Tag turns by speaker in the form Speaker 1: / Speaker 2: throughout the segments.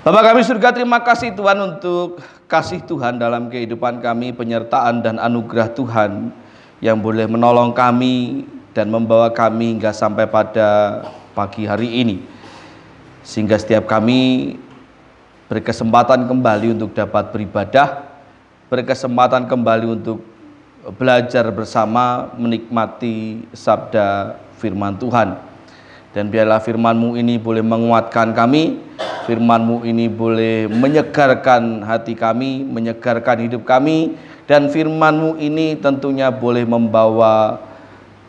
Speaker 1: Bapa kami surga, terima kasih Tuhan untuk kasih Tuhan dalam kehidupan kami, penyertaan dan anugerah Tuhan yang boleh menolong kami dan membawa kami hingga sampai pada pagi hari ini, sehingga setiap kami berkesempatan kembali untuk dapat beribadah, berkesempatan kembali untuk belajar bersama, menikmati sabda firman Tuhan. Dan biarlah firman-Mu ini boleh menguatkan kami, firman-Mu ini boleh menyegarkan hati kami, menyegarkan hidup kami, dan firman-Mu ini tentunya boleh membawa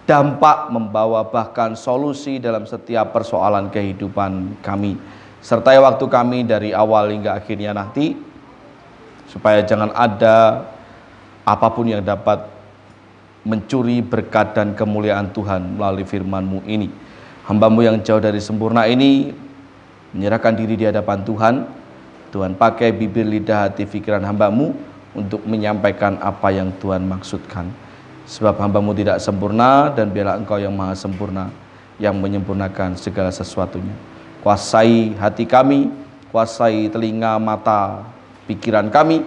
Speaker 1: dampak, membawa bahkan solusi dalam setiap persoalan kehidupan kami. Sertai waktu kami dari awal hingga akhirnya nanti, supaya jangan ada apapun yang dapat mencuri berkat dan kemuliaan Tuhan melalui firman-Mu ini. Hamba-Mu yang jauh dari sempurna ini menyerahkan diri di hadapan Tuhan. Tuhan pakai bibir, lidah, hati, pikiran hamba-Mu untuk menyampaikan apa yang Tuhan maksudkan. Sebab hamba-Mu tidak sempurna, dan biarlah Engkau yang maha sempurna yang menyempurnakan segala sesuatunya. Kuasai hati kami, kuasai telinga, mata, pikiran kami,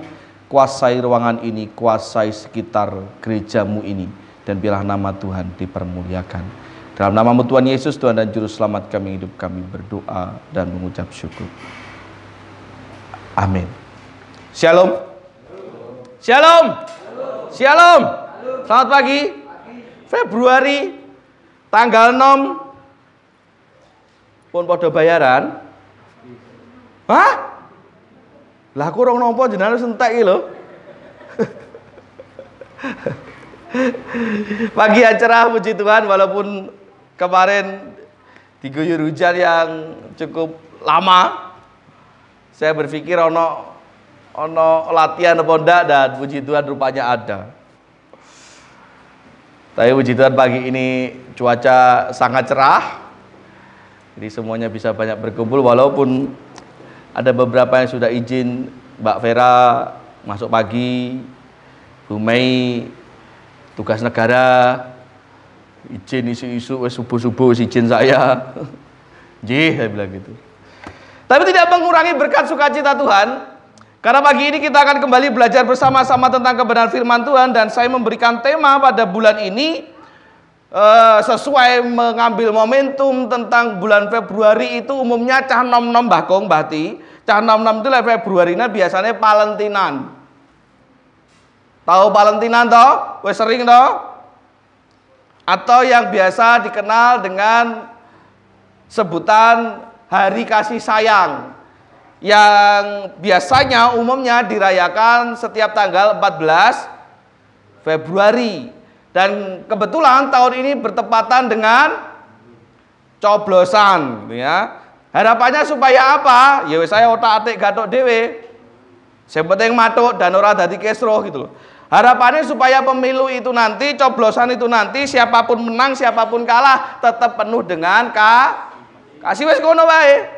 Speaker 1: kuasai ruangan ini, kuasai sekitar gereja-Mu ini, dan biarlah nama Tuhan dipermuliakan. Dalam nama-Mu Tuhan Yesus, Tuhan dan Juru Selamat kami, hidup kami berdoa dan mengucap syukur. Amin. Shalom. Shalom. Shalom. Selamat pagi. Februari tanggal 6 pun podo bayaran. Hah? Lah aku rong nompo jenenge sentek iki lho. Pagi yang cerah, puji Tuhan, walaupun kemarin diguyur hujan yang cukup lama. Saya berpikir ono latihan apa ndak, dan puji Tuhan rupanya ada. Tapi puji Tuhan pagi ini cuaca sangat cerah. Jadi semuanya bisa banyak berkumpul, walaupun ada beberapa yang sudah izin. Mbak Vera masuk pagi, Bu Mei tugas negara, izin isu-isu subuh-subuh izin saya. Jih, saya bilang gitu. Tapi tidak mengurangi berkat sukacita Tuhan, karena pagi ini kita akan kembali belajar bersama-sama tentang kebenaran firman Tuhan. Dan saya memberikan tema pada bulan ini sesuai mengambil momentum tentang bulan Februari. Itu umumnya cah nom-nom bakong bahti. Cah nom-nom itu lah Februarinya biasanya Valentinan. Tahu Valentinan toh? Wes sering toh? Atau yang biasa dikenal dengan sebutan Hari Kasih Sayang, yang biasanya umumnya dirayakan setiap tanggal 14 Februari. Dan kebetulan tahun ini bertepatan dengan coblosan, ya. Harapannya supaya apa? Ya saya otak-atik gatok dewe. Yang penting matuk dan ora dadi kesro gitu loh. Harapannya supaya pemilu itu nanti, coblosan itu nanti, siapapun menang, siapapun kalah, tetap penuh dengan kasih wes kono wae.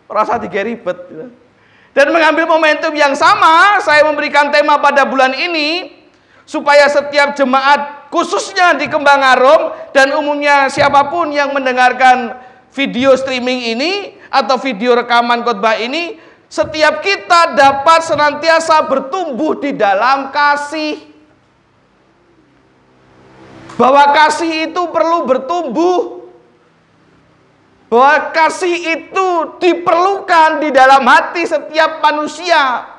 Speaker 1: Rasa tiga ribet. Dan mengambil momentum yang sama, saya memberikan tema pada bulan ini supaya setiap jemaat, khususnya di Kembang Arum dan umumnya siapapun yang mendengarkan video streaming ini atau video rekaman khotbah ini, setiap kita dapat senantiasa bertumbuh di dalam kasih. Bahwa kasih itu perlu bertumbuh. Bahwa kasih itu diperlukan di dalam hati setiap manusia.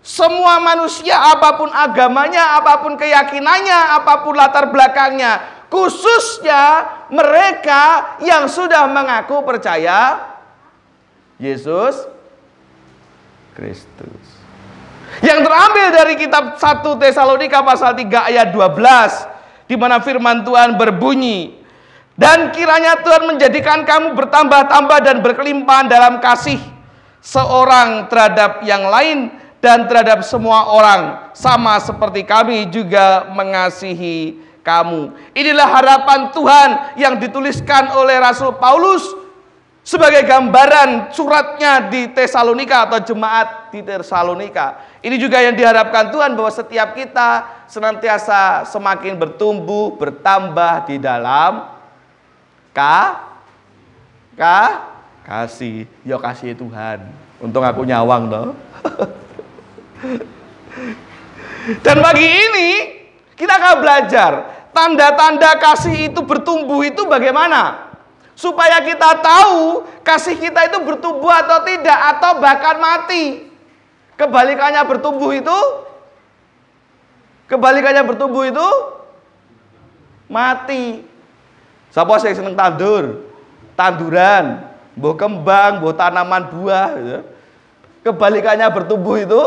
Speaker 1: Semua manusia, apapun agamanya, apapun keyakinannya, apapun latar belakangnya, khususnya mereka yang sudah mengaku percaya Yesus Kristus. Yang terambil dari kitab 1 Tesalonika pasal 3 ayat 12, di mana firman Tuhan berbunyi, dan kiranya Tuhan menjadikan kamu bertambah-tambah dan berkelimpahan dalam kasih seorang terhadap yang lain dan terhadap semua orang, sama seperti kami juga mengasihi kamu. Inilah harapan Tuhan yang dituliskan oleh Rasul Paulus sebagai gambaran suratnya di Tesalonika atau jemaat di Tesalonika. Ini juga yang diharapkan Tuhan, bahwa setiap kita senantiasa semakin bertumbuh, bertambah di dalam kasih, ya kasih Tuhan. Untung aku nyawang toh. Dan pagi ini kita akan belajar tanda-tanda kasih itu bertumbuh itu bagaimana, supaya kita tahu kasih kita itu bertumbuh atau tidak, atau bahkan mati. Kebalikannya bertumbuh itu mati. Siapa sih yang seneng tanduran, mbuh kembang, mbuh tanaman buah gitu. Kebalikannya bertumbuh itu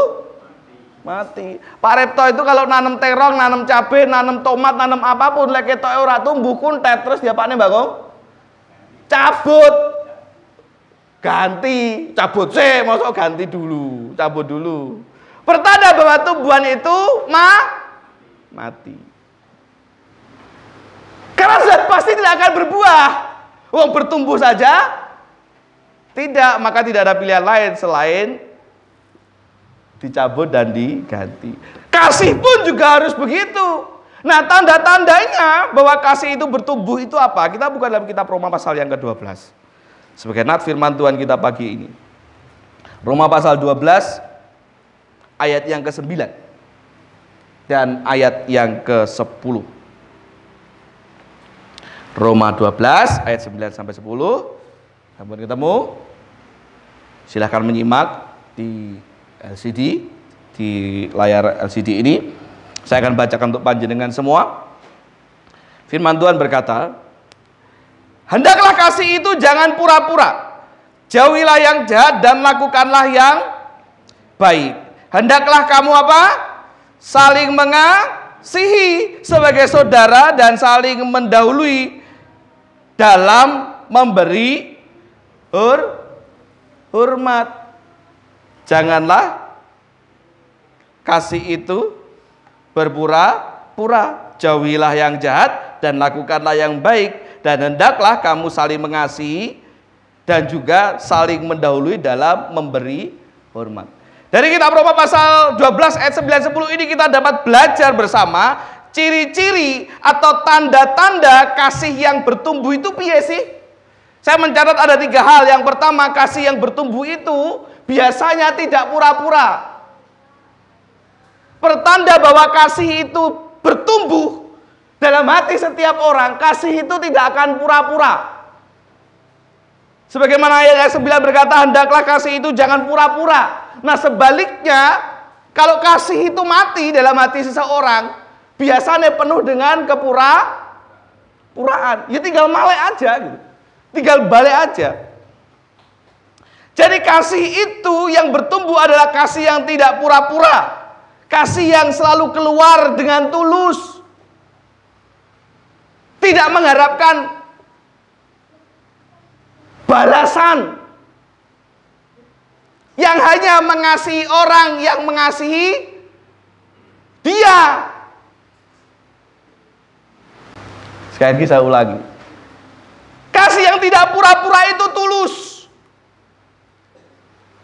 Speaker 1: mati. Pak Repto itu kalau nanam terong, nanam cabai, nanam tomat, nanam apapun, lek ketoke ora tumbuh kuntet, terus dia pakne Mbak, cabut. Ganti, cabut sih, masa ganti dulu, cabut dulu. Pertanda bahwa tumbuhan itu mati. Karena sudah pasti tidak akan berbuah. Wong bertumbuh saja tidak, maka tidak ada pilihan lain selain dicabut dan diganti. Kasih pun juga harus begitu. Nah, tanda-tandanya bahwa kasih itu bertumbuh itu apa? Kita buka dalam kitab Roma pasal yang ke-12. Sebagai nat firman Tuhan kita pagi ini. Roma pasal 12 ayat yang ke-9 dan ayat yang ke-10. Roma 12 ayat 9 sampai 10. Sampun ketemu? Silahkan menyimak di LCD, di layar LCD ini. Saya akan bacakan untuk panjenengan semua. Firman Tuhan berkata, hendaklah kasih itu jangan pura-pura. Jauhilah yang jahat dan lakukanlah yang baik. Hendaklah kamu apa? Saling mengasihi sebagai saudara dan saling mendahului dalam memberi hormat. Janganlah kasih itu berpura-pura. Jauhilah yang jahat dan lakukanlah yang baik. Dan hendaklah kamu saling mengasihi dan juga saling mendahului dalam memberi hormat. Dari kitab Roma pasal 12 ayat 9-10 ini kita dapat belajar bersama ciri-ciri atau tanda-tanda kasih yang bertumbuh itu piye sih? Saya mencatat ada 3 hal. Yang pertama, kasih yang bertumbuh itu biasanya tidak pura-pura. Pertanda bahwa kasih itu bertumbuh dalam hati setiap orang, kasih itu tidak akan pura-pura. Sebagaimana ayat 9 berkata, hendaklah kasih itu jangan pura-pura. Nah, sebaliknya, kalau kasih itu mati dalam hati seseorang, biasanya penuh dengan kepura-puraan. Ya tinggal malek aja gitu. Tinggal balik aja. Jadi kasih itu yang bertumbuh adalah kasih yang tidak pura-pura. Kasih yang selalu keluar dengan tulus. Tidak mengharapkan balasan. Yang hanya mengasihi orang yang mengasihi dia. Sekali lagi saya ulangi. Kasih yang tidak pura-pura itu tulus.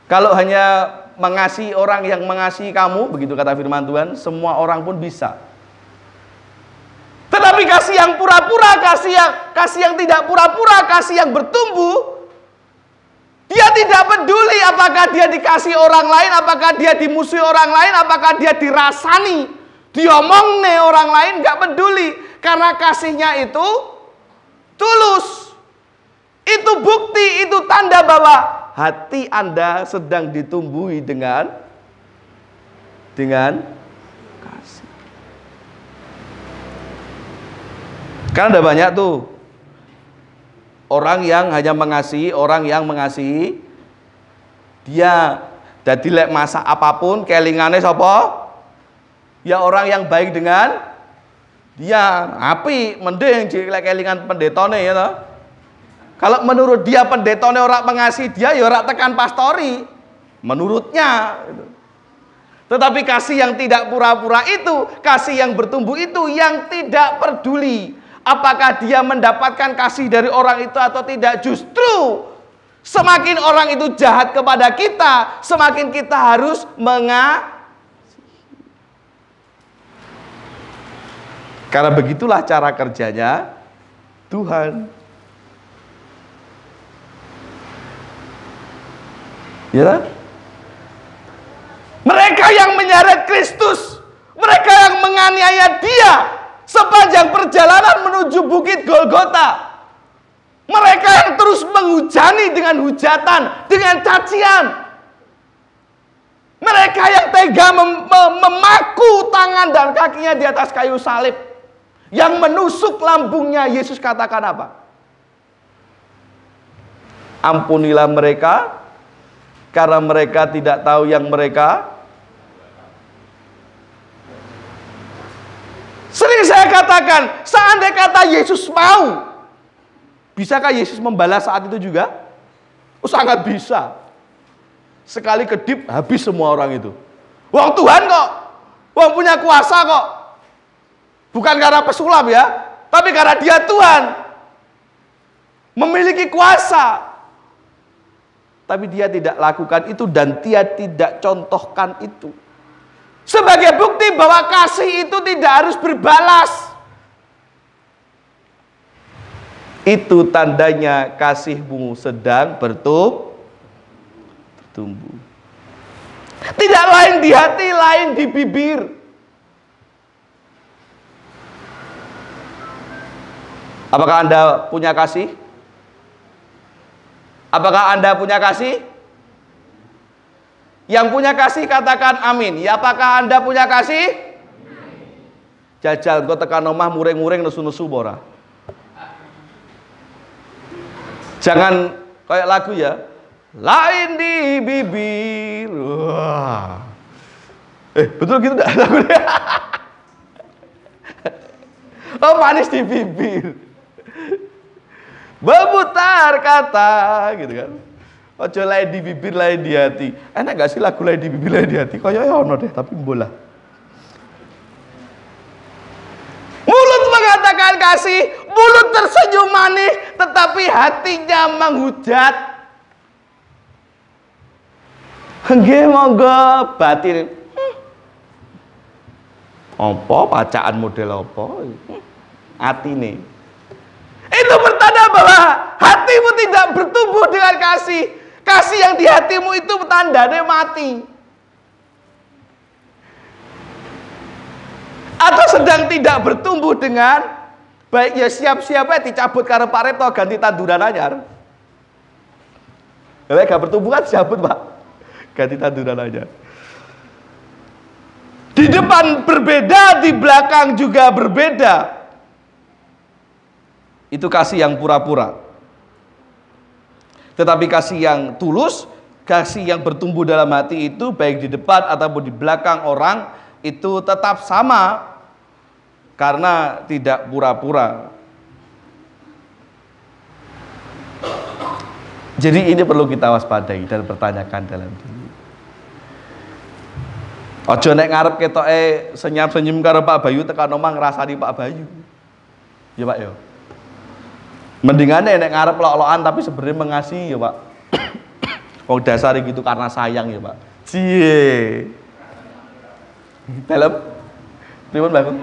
Speaker 1: Kalau hanya mengasihi orang yang mengasihi kamu, begitu kata firman Tuhan, semua orang pun bisa. Tetapi kasih yang pura-pura, kasih yang tidak pura-pura, kasih yang bertumbuh, dia tidak peduli apakah dia dikasih orang lain, apakah dia dimusuhi orang lain, apakah dia dirasani, diomongne orang lain, gak peduli. Karena kasihnya itu tulus. Itu bukti, itu tanda bahwa hati Anda sedang ditumbuhi dengan kasih. Kan ada banyak tuh orang yang hanya mengasihi orang yang mengasihi dia. Jadi lek masak apapun kelingane sapa? Ya orang yang baik dengan dia. Api mending lek kelingan pendetone ya toh. Kalau menurut dia pendetone orang mengasihi dia, ya orang tekan pastori. Menurutnya. Tetapi kasih yang tidak pura-pura itu, kasih yang bertumbuh itu, yang tidak peduli apakah dia mendapatkan kasih dari orang itu atau tidak. Justru semakin orang itu jahat kepada kita, semakin kita harus mengasihi. Karena begitulah cara kerjanya Tuhan. Ya. Mereka yang menyeret Kristus, mereka yang menganiaya dia sepanjang perjalanan menuju bukit Golgota. Mereka yang terus menghujani dengan hujatan, dengan cacian. Mereka yang tega memaku tangan dan kakinya di atas kayu salib. Yang menusuk lambungnya, Yesus katakan apa? Ampunilah mereka, karena mereka tidak tahu yang mereka. Sering saya katakan, seandainya kata Yesus mau, bisakah Yesus membalas saat itu juga? Oh, sangat bisa. Sekali kedip, habis semua orang itu. Wong Tuhan kok, wong punya kuasa kok. Bukan karena pesulap ya, tapi karena dia Tuhan. Memiliki kuasa. Tapi dia tidak lakukan itu dan dia tidak contohkan itu. Sebagai bukti bahwa kasih itu tidak harus berbalas. Itu tandanya kasihmu sedang bertumbuh. Tidak lain di hati, lain di bibir. Apakah Anda punya kasih? Apakah Anda punya kasih? Yang punya kasih katakan amin. Ya, apakah Anda punya kasih? Jajal kau tekan omah muring-muring nesu-nesu bora. Jangan kayak lagu ya. Lain di bibir. Wah. Betul gitu enggak lagunya? Oh, manis di bibir. Memutar kata gitu kan. Ojo lain di bibir, lain di hati. Enak gak sih lagu lain di bibir, lain di hati? Kayaknya ono deh, tapi bola. Mulut mengatakan kasih, mulut tersenyum manis, tetapi hatinya menghujat. Nggih monggo batin. Apa bacaan model apa? Atine. Itu bertanda bahwa hatimu tidak bertumbuh dengan kasih. Kasih yang di hatimu itu tandanya mati. Atau sedang tidak bertumbuh dengan baik, ya siap-siap ya dicabut karo Pak Repto ganti tanduran anyar. Kalau gak bertumbuh kan cabut Pak, ganti tanduran aja. Di depan berbeda, di belakang juga berbeda. Itu kasih yang pura-pura. Tetapi kasih yang tulus, kasih yang bertumbuh dalam hati itu baik di depan ataupun di belakang orang itu tetap sama karena tidak pura-pura. Jadi ini perlu kita waspadai dan pertanyakan dalam diri. Ojo nek ngarep ketoke senyum-senyum karo Pak Bayu tekan omah ngrasani Pak Bayu. Ya Pak ya. Mendingan nek ngarep lok-lokan tapi sebenarnya mengasihi ya Pak. Wong dasar gitu karena sayang ya Pak. Cie. Dalam pripun Bang?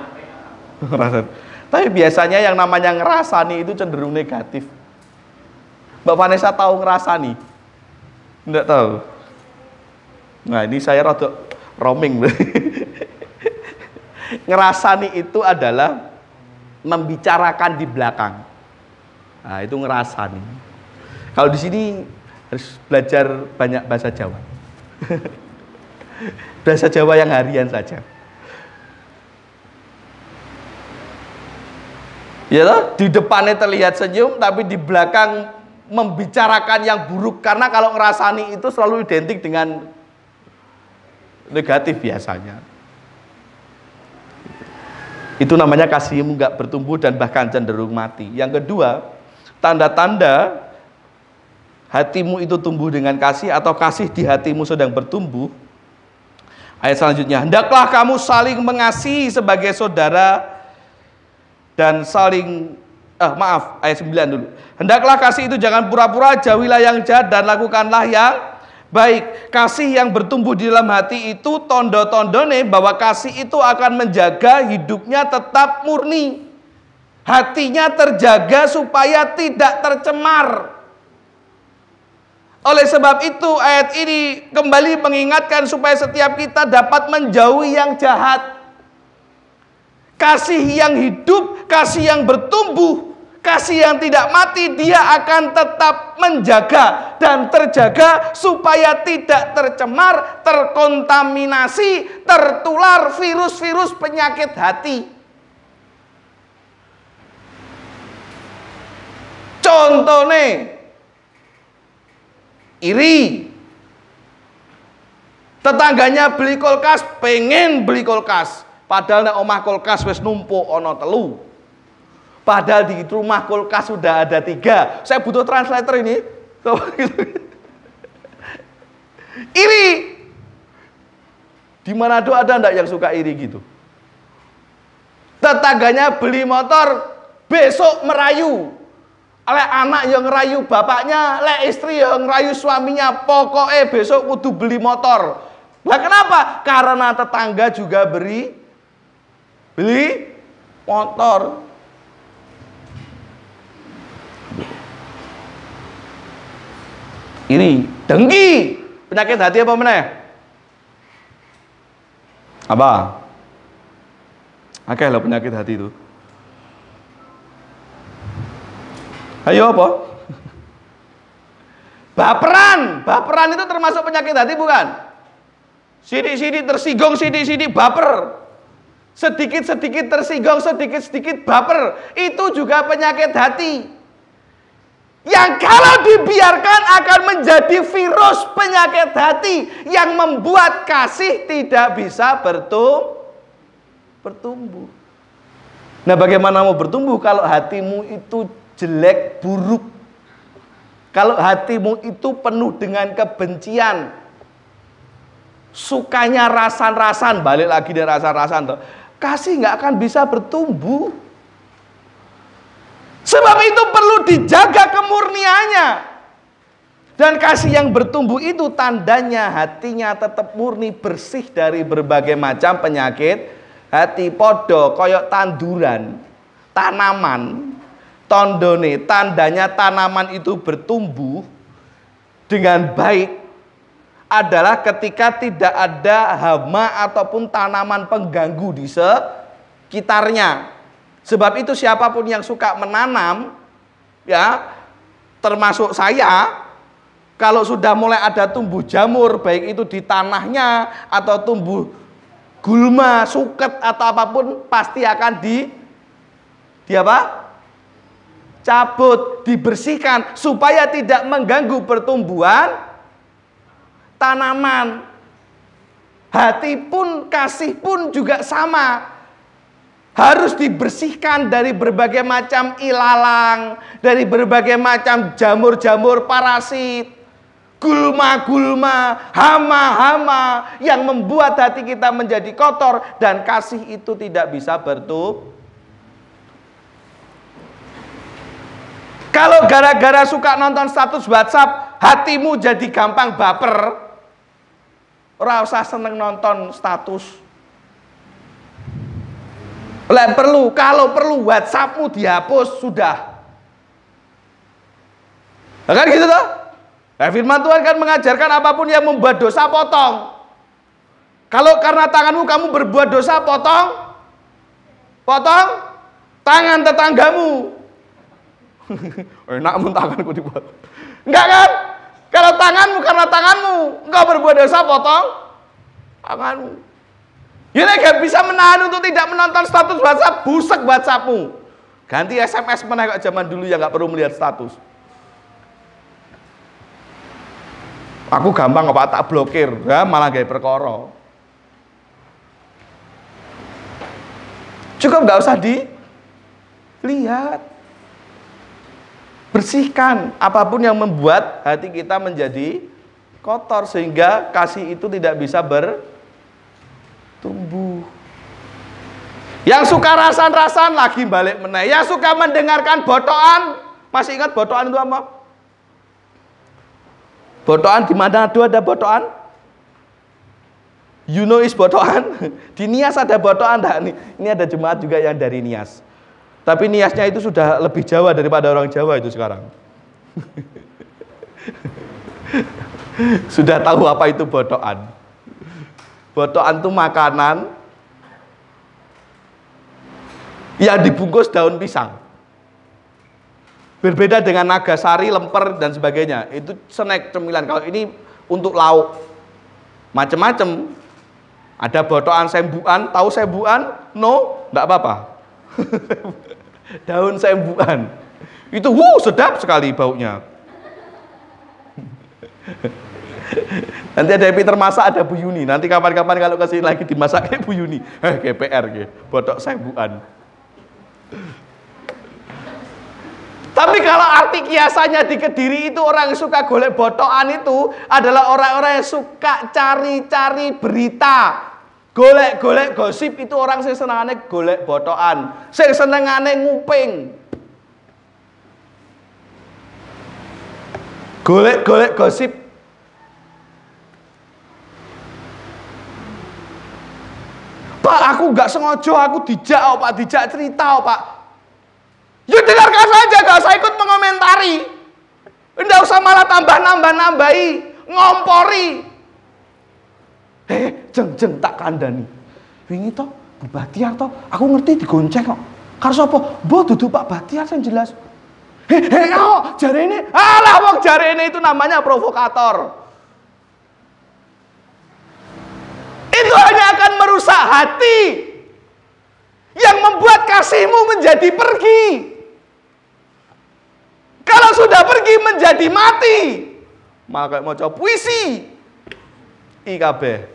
Speaker 1: Ngerasa. Tapi biasanya yang namanya ngerasani itu cenderung negatif. Mbak Vanessa tahu ngerasani? Enggak tahu. Nah, ini saya rada roaming. Ngerasani itu adalah membicarakan di belakang. Nah, itu ngerasani. Kalau di sini harus belajar banyak bahasa Jawa. Bahasa Jawa yang harian saja. Ya toh, di depannya terlihat senyum tapi di belakang membicarakan yang buruk, karena kalau ngerasani itu selalu identik dengan negatif biasanya. Itu namanya kasihmu nggak bertumbuh dan bahkan cenderung mati. Yang kedua, tanda-tanda hatimu itu tumbuh dengan kasih atau kasih di hatimu sedang bertumbuh. Ayat selanjutnya, hendaklah kamu saling mengasihi sebagai saudara dan saling ayat 9 dulu. Hendaklah kasih itu jangan pura-pura, jauhilah yang jahat dan lakukanlah yang baik. Kasih yang bertumbuh di dalam hati itu tondo-tondone bahwa kasih itu akan menjaga hidupnya tetap murni. Hatinya terjaga supaya tidak tercemar. Oleh sebab itu ayat ini kembali mengingatkan supaya setiap kita dapat menjauhi yang jahat. Kasih yang hidup, kasih yang bertumbuh, kasih yang tidak mati, dia akan tetap menjaga dan terjaga supaya tidak tercemar, terkontaminasi, tertular virus-virus penyakit hati. Contohnya iri. Tetangganya beli kulkas, pengen beli kulkas. Padahal nek omah kulkas wis numpuk ono 3. Padahal di rumah kulkas sudah ada 3. Saya butuh translator ini. Iri. Di Manado ada enggak yang suka iri gitu? Tetangganya beli motor, besok merayu. Lek anak yang ngerayu bapaknya, lek istri yang ngerayu suaminya, pokoknya besok kudu beli motor. Lah kenapa? Karena tetangga juga beli motor. Ini dengki, penyakit hati apa meneh? Apa? Akeh lho penyakit hati itu. Ayo apa? Baperan itu termasuk penyakit hati bukan? Sidik-sidik tersinggung, sidik-sidik baper. Sedikit-sedikit tersinggung, sedikit-sedikit baper. Itu juga penyakit hati. Yang kalau dibiarkan akan menjadi virus penyakit hati yang membuat kasih tidak bisa bertumbuh. Nah, bagaimana mau bertumbuh kalau hatimu itu jelek, buruk? Kalau hatimu itu penuh dengan kebencian, sukanya rasan-rasan, balik lagi dari rasan-rasan, kasih nggak akan bisa bertumbuh. Sebab itu perlu dijaga kemurniannya. Dan kasih yang bertumbuh itu tandanya hatinya tetap murni, bersih dari berbagai macam penyakit hati. Podo koyok tanduran, tanaman. Tondone, tandanya tanaman itu bertumbuh dengan baik adalah ketika tidak ada hama ataupun tanaman pengganggu di sekitarnya. Sebab itu siapapun yang suka menanam, ya, termasuk saya, kalau sudah mulai ada tumbuh jamur, baik itu di tanahnya atau tumbuh gulma, suket atau apapun, pasti akan cabut, dibersihkan supaya tidak mengganggu pertumbuhan tanaman. Hati pun, kasih pun juga sama. Harus dibersihkan dari berbagai macam ilalang, dari berbagai macam jamur-jamur parasit, gulma-gulma, hama-hama yang membuat hati kita menjadi kotor dan kasih itu tidak bisa bertumbuh. Kalau gara-gara suka nonton status WhatsApp, hatimu jadi gampang baper, ora usah seneng nonton status. Kalau perlu WhatsAppmu dihapus sudah. Nah, kan gitu toh? Firman Tuhan kan mengajarkan apapun yang membuat dosa potong. Kalau karena tanganmu kamu berbuat dosa, potong tangan tetanggamu. Enak mun tanganku dibuat. Enggak kan? Kalau tanganmu karena tanganmu engkau berbuat dosa, potong tanganmu. Ya gak bisa menahan untuk tidak menonton status WhatsApp, busek WhatsAppmu. Ganti SMS meneh kok zaman dulu yang gak perlu melihat status. Aku gampang apa tak blokir, ya malah gawe perkara. Cukup gak usah dilihat. Bersihkan apapun yang membuat hati kita menjadi kotor sehingga kasih itu tidak bisa bertumbuh. Yang suka rasan-rasan lagi balik meneh. Yang suka mendengarkan botoan, masih ingat botoan itu apa? Botoan di Manado ada botoan? You know is botoan? Di Nias ada botoan enggak nih? Ini ada jemaat juga yang dari Nias. Tapi Niasnya itu sudah lebih Jawa daripada orang Jawa itu sekarang. Sudah tahu apa itu botokan? Botokan itu makanan yang dibungkus daun pisang. Berbeda dengan nagasari, lemper dan sebagainya. Itu snack cemilan. Kalau ini untuk lauk macam-macam. Ada botokan sembuan. Tahu sembuan? No, enggak apa-apa. Daun sembuan. Itu sedap sekali baunya. Nanti ada Peter masak, ada Bu Yuni. Nanti kapan-kapan kalau kesini lagi dimasak kayak Bu Yuni. GPR botok sembuan. Tapi kalau arti kiasannya di Kediri itu orang yang suka golek botokan itu adalah orang-orang yang suka cari-cari berita. Golek-golek gosip itu orang sing senengane golek botokan. Sing senengane nguping. Golek-golek gosip. Pak, aku nggak sengaja, aku dijak, Pak, dijak cerita, Pak. Ya dengarkan saja, gak usah ikut mengomentari. Nggak usah malah tambah-nambahi, ngompori. Jeng tak kandani. Wingi toh, Bu Batiar toh, aku ngerti digonceng kok. Karo sapa? Mbok duduk Pak Batiar yang jelas. Kok jare ini? Alah wong jare ini itu namanya provokator. Itu hanya akan merusak hati yang membuat kasihmu menjadi pergi. Kalau sudah pergi menjadi mati, maka mau coba puisi IKB.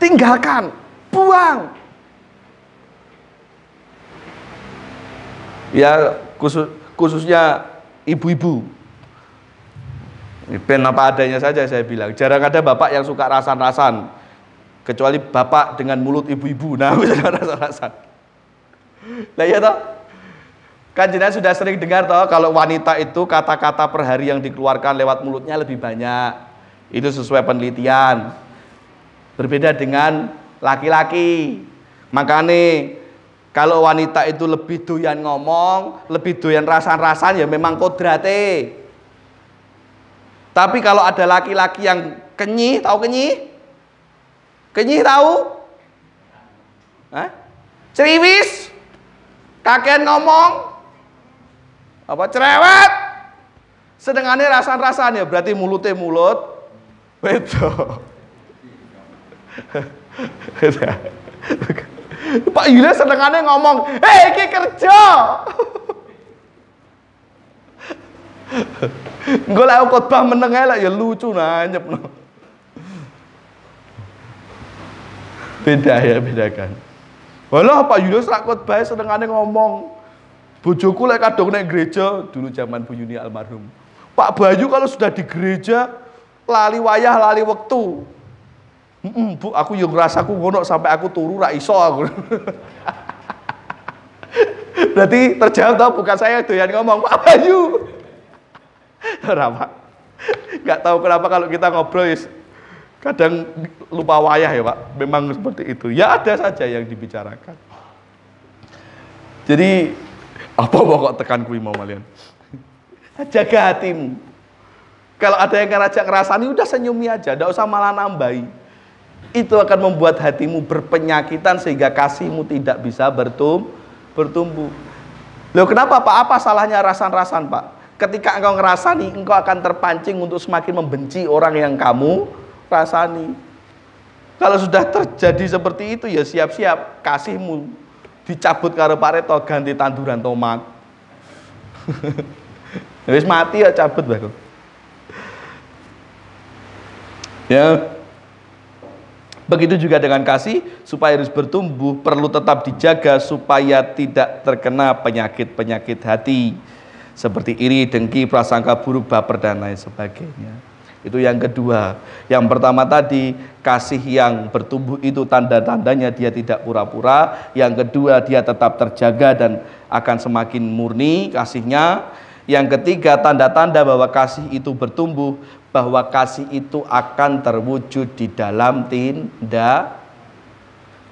Speaker 1: Tinggalkan, buang. Ya khususnya ibu-ibu. Ben apa adanya saja saya bilang. Jarang ada bapak yang suka rasan-rasan. Kecuali bapak dengan mulut ibu-ibu. Nah, bisa rasan-rasan. Nah ya toh. Kan jenengan sudah sering dengar toh kalau wanita itu kata-kata per hari yang dikeluarkan lewat mulutnya lebih banyak. Itu sesuai penelitian. Berbeda dengan laki-laki. Makanya kalau wanita itu lebih doyan ngomong, lebih doyan rasan-rasan ya memang kodrate. Tapi kalau ada laki-laki yang kenyih, tahu kenyih? Kenyih tahu? Hah? Ceriwis? Kakean ngomong? Apa cerewet? Sedengane rasan-rasan ya berarti mulutnya mulut. Betul. Pak Yule sedengane ngomong, iki kerja. Engko lek khotbah meneng ae ya lucu nanyep no. Beda ya, bedakan. Walah Pak Yunus rak khotbah senengane ngomong. Bojoku lek kadung nek gereja dulu zaman Bu Yuni almarhum. Pak Bayu kalau sudah di gereja lali wayah, lali wektu. Bu, aku yo ngerasaku ngono sampai aku turu ra iso aku. Berarti terjawab toh bukan saya doyan ngomong, Pak Bayu. Ora, Pak. Enggak tahu kenapa kalau kita ngobrol kadang lupa wayah ya, Pak. Memang seperti itu. Ya ada saja yang dibicarakan. Jadi apa kok tekan kuwi mau malian? Jaga hatimu. Kalau ada yang ngajak ngerasani udah senyumi aja, enggak usah malah nambahi. Itu akan membuat hatimu berpenyakitan sehingga kasihmu tidak bisa bertumbuh. Loh kenapa Pak? Apa salahnya rasan-rasan Pak? Ketika engkau ngerasani, engkau akan terpancing untuk semakin membenci orang yang kamu rasani. Kalau sudah terjadi seperti itu ya siap-siap kasihmu dicabut karo Pak Reto ganti tanduran tomat. Wis mati ya cabut bae. Ya. Begitu juga dengan kasih, supaya harus bertumbuh perlu tetap dijaga supaya tidak terkena penyakit-penyakit hati seperti iri, dengki, prasangka buruk, baper dan lain sebagainya. Itu yang kedua. Yang pertama tadi, kasih yang bertumbuh itu tanda-tandanya dia tidak pura-pura. Yang kedua, dia tetap terjaga dan akan semakin murni kasihnya. Yang ketiga, tanda-tanda bahwa kasih itu bertumbuh, bahwa kasih itu akan terwujud di dalam tindak.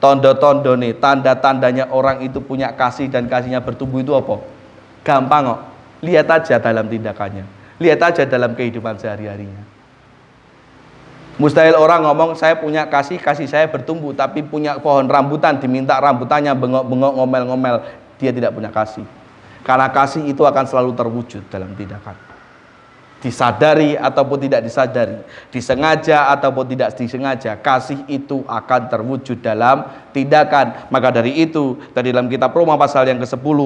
Speaker 1: Tondo-tondo nih, tanda-tandanya orang itu punya kasih dan kasihnya bertumbuh itu apa? Gampang kok, lihat aja dalam tindakannya. Lihat aja dalam kehidupan sehari-harinya. Mustahil orang ngomong saya punya kasih, kasih saya bertumbuh, tapi punya pohon rambutan diminta rambutannya bengok-bengok, ngomel-ngomel, dia tidak punya kasih. Karena kasih itu akan selalu terwujud dalam tindakan. Disadari ataupun tidak disadari, disengaja ataupun tidak disengaja, kasih itu akan terwujud dalam tindakan. Maka dari itu, tadi dalam kitab Roma pasal yang ke-10,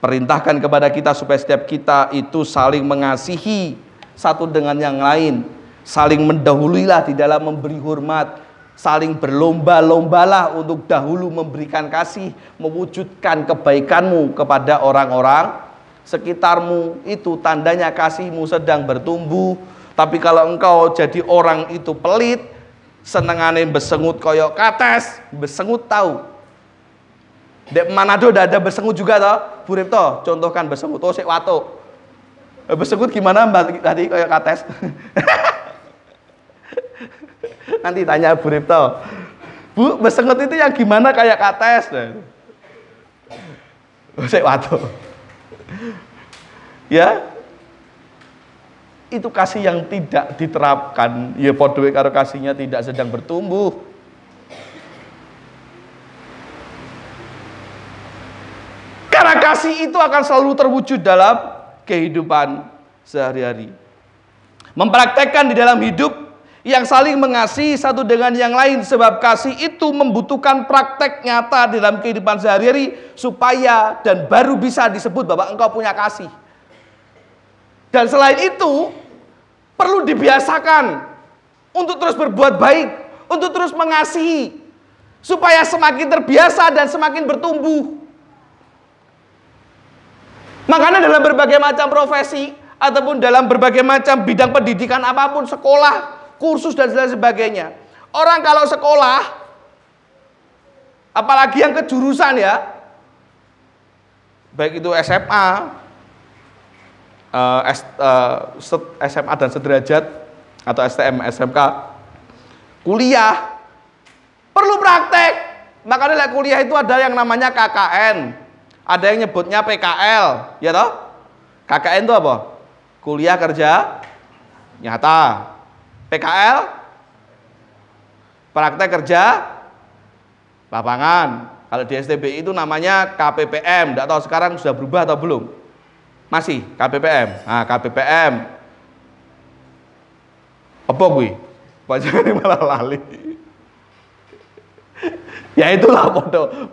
Speaker 1: perintahkan kepada kita supaya setiap kita itu saling mengasihi satu dengan yang lain, saling mendahulilah di dalam memberi hormat, saling berlomba-lombalah untuk dahulu memberikan kasih, mewujudkan kebaikanmu kepada orang-orang sekitarmu. Itu tandanya kasihmu sedang bertumbuh. Tapi kalau engkau jadi orang itu pelit, senengane besengut koyok kates, besengut tahu. Dek Manado ada besengut juga toh, Burip toh, contohkan besengut, oh sik watuk. Besengut gimana Mbak tadi koyok kates? Nanti tanya Bu Ripto, Bu, besengut itu yang gimana kayak kates? Saya waduh. Ya, itu kasih yang tidak diterapkan. Ya podo karo kasihnya tidak sedang bertumbuh. Karena kasih itu akan selalu terwujud dalam kehidupan sehari-hari. Mempraktekkan di dalam hidup yang saling mengasihi satu dengan yang lain, sebab kasih itu membutuhkan praktek nyata dalam kehidupan sehari-hari supaya dan baru bisa disebut bahwa engkau punya kasih. Dan selain itu perlu dibiasakan untuk terus berbuat baik, untuk terus mengasihi supaya semakin terbiasa dan semakin bertumbuh. Makanya dalam berbagai macam profesi ataupun dalam berbagai macam bidang pendidikan apapun, sekolah, kursus dan lain sebagainya. Orang kalau sekolah, apalagi yang kejurusan ya, baik itu SMA, SMA dan sederajat, atau STM, SMK, kuliah, perlu praktek. Makanya kuliah itu ada yang namanya KKN, ada yang nyebutnya PKL, ya toh? KKN itu apa? Kuliah kerja nyata. PKL, praktek kerja lapangan. Kalau di STBI itu namanya KPPM. Tidak tahu sekarang sudah berubah atau belum? Masih KPPM. Nah, KPPM apa gue? Panjangan malah lali. Ya itulah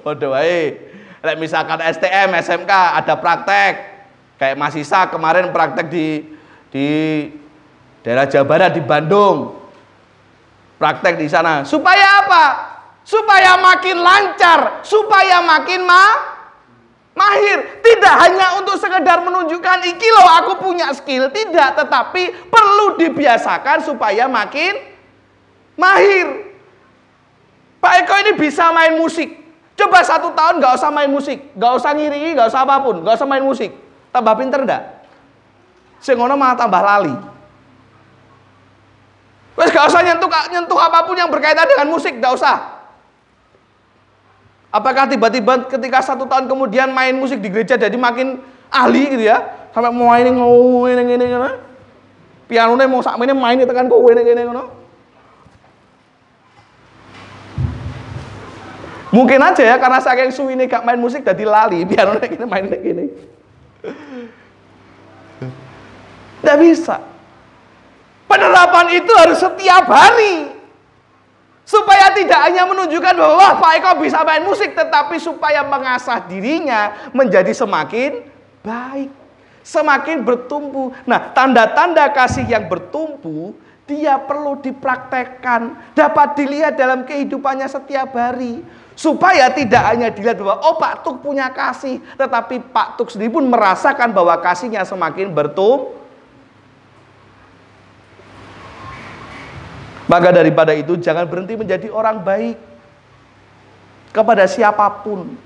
Speaker 1: podo wae. Misalkan STM, SMK ada praktek. Kayak Mas Isa kemarin praktek di daerah Jawa Barat di Bandung, praktek di sana. Supaya apa? Supaya makin lancar, supaya makin mahir. Tidak hanya untuk sekedar menunjukkan iki loh aku punya skill, tidak, tetapi perlu dibiasakan supaya makin mahir. Pak Eko ini bisa main musik. Coba 1 tahun nggak usah main musik, nggak usah ngiringi, nggak usah apapun, nggak usah main musik. Tambah pinter enggak? Sing ngono malah tambah lali. Wes gak usah nyentuh apapun yang berkaitan dengan musik, gak usah. Apakah tiba-tiba ketika 1 tahun kemudian main musik di gereja jadi makin ahli gitu ya? Sampai mau mainin ngene pianone mau sakmene main tekan kowe ngene ngono. Mungkin aja ya karena saking suwine gak main musik jadi lali, pianone ngene main ngene. Tidak bisa. Penerapan itu harus setiap hari. Supaya tidak hanya menunjukkan bahwa wah, Pak Eko bisa main musik, tetapi supaya mengasah dirinya menjadi semakin baik, semakin bertumbuh. Nah, tanda-tanda kasih yang bertumbuh, dia perlu dipraktekkan, dapat dilihat dalam kehidupannya setiap hari. Supaya tidak hanya dilihat bahwa oh Pak Tuk punya kasih, tetapi Pak Tuk sendiri pun merasakan bahwa kasihnya semakin bertumbuh. Maka daripada itu jangan berhenti menjadi orang baik kepada siapapun.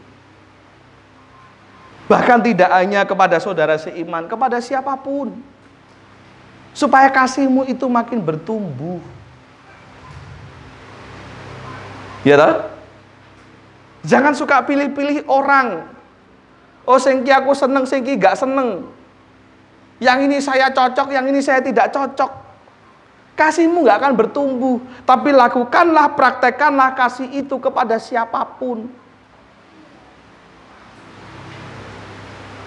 Speaker 1: Bahkan tidak hanya kepada saudara seiman, kepada siapapun. Supaya kasihmu itu makin bertumbuh. Ya tak? Jangan suka pilih-pilih orang. Oh sengki aku seneng, sengki gak seneng. Yang ini saya cocok, yang ini saya tidak cocok. Kasihmu nggak akan bertumbuh. Tapi lakukanlah, praktekkanlah kasih itu kepada siapapun.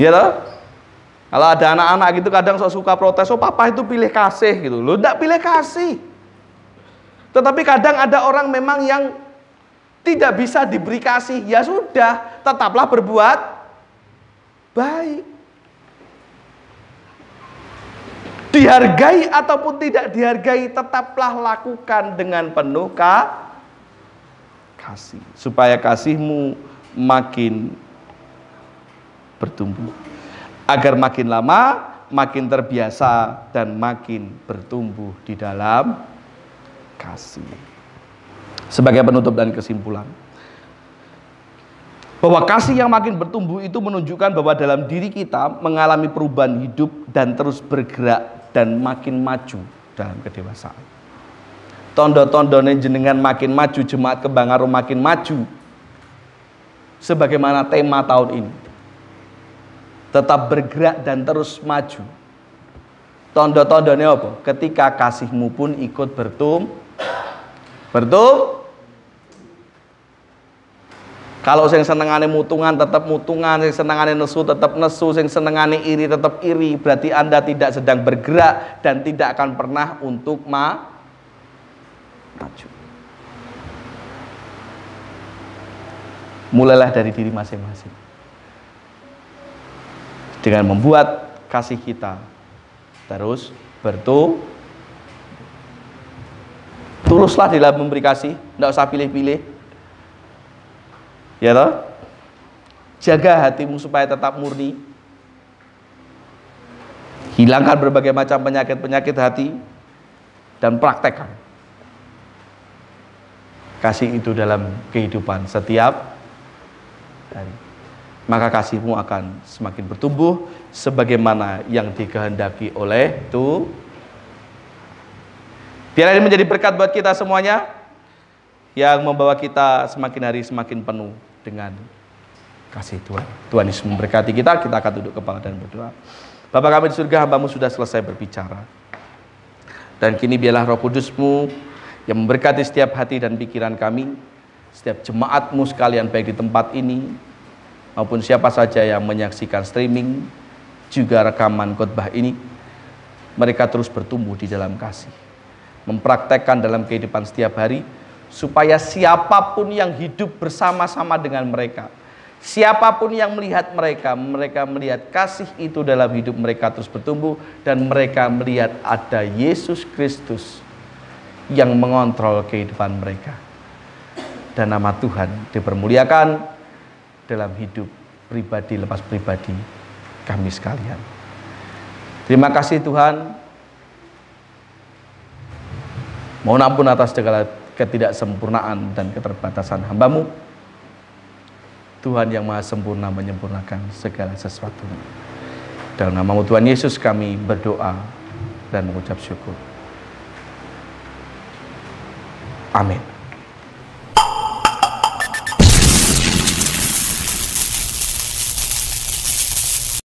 Speaker 1: Ya loh? Kalau ada anak-anak gitu kadang suka protes, oh papa itu pilih kasih gitu. Lo enggak pilih kasih. Tetapi kadang ada orang memang yang tidak bisa diberi kasih. Ya sudah, tetaplah berbuat baik. Dihargai ataupun tidak dihargai, tetaplah lakukan dengan penuh kasih. Supaya kasihmu makin bertumbuh. Agar makin lama, makin terbiasa, dan makin bertumbuh di dalam kasih. Sebagai penutup dan kesimpulan, bahwa kasih yang makin bertumbuh itu menunjukkan bahwa dalam diri kita mengalami perubahan hidup dan terus bergerak dan makin maju dalam kedewasaan. Tondo-tondone jenengan makin maju, jemaat Kembang Arum makin maju. Sebagaimana tema tahun ini, tetap bergerak dan terus maju. Tondo-tondone apa? Ketika kasihmu pun ikut bertumbuh. Kalau sing senengane mutungan tetap mutungan, sing senengane nesu tetap nesu, sing senengane iri tetap iri, berarti Anda tidak sedang bergerak dan tidak akan pernah untuk maju. Mulailah dari diri masing-masing. Dengan membuat kasih kita terus bertumbuh. Tuluslah dalam memberi kasih, tidak usah pilih-pilih. Ya toh? Jaga hatimu supaya tetap murni. Hilangkan berbagai macam penyakit-penyakit hati dan praktekkan kasih itu dalam kehidupan setiap hari. Maka kasihmu akan semakin bertumbuh sebagaimana yang dikehendaki oleh Tuhan. Biar ini menjadi berkat buat kita semuanya, yang membawa kita semakin hari semakin penuh dengan kasih Tuhan. Tuhan Yesus memberkati kita. Kita akan duduk kepala dan berdoa. Bapa kami di surga, hamba-Mu sudah selesai berbicara. Dan kini biarlah Roh Kudus-Mu yang memberkati setiap hati dan pikiran kami, setiap jemaat-Mu sekalian baik di tempat ini, maupun siapa saja yang menyaksikan streaming, juga rekaman khotbah ini. Mereka terus bertumbuh di dalam kasih, mempraktekkan dalam kehidupan setiap hari, supaya siapapun yang hidup bersama-sama dengan mereka, siapapun yang melihat mereka, mereka melihat kasih itu dalam hidup mereka terus bertumbuh, dan mereka melihat ada Yesus Kristus yang mengontrol kehidupan mereka. Dan nama Tuhan dipermuliakan dalam hidup pribadi lepas pribadi kami sekalian. Terima kasih Tuhan. Mohon ampun atas segala ketidaksempurnaan dan keterbatasan hamba-Mu. Tuhan yang Maha Sempurna menyempurnakan segala sesuatu. Dalam nama-Mu Tuhan Yesus kami berdoa dan mengucap syukur. Amin.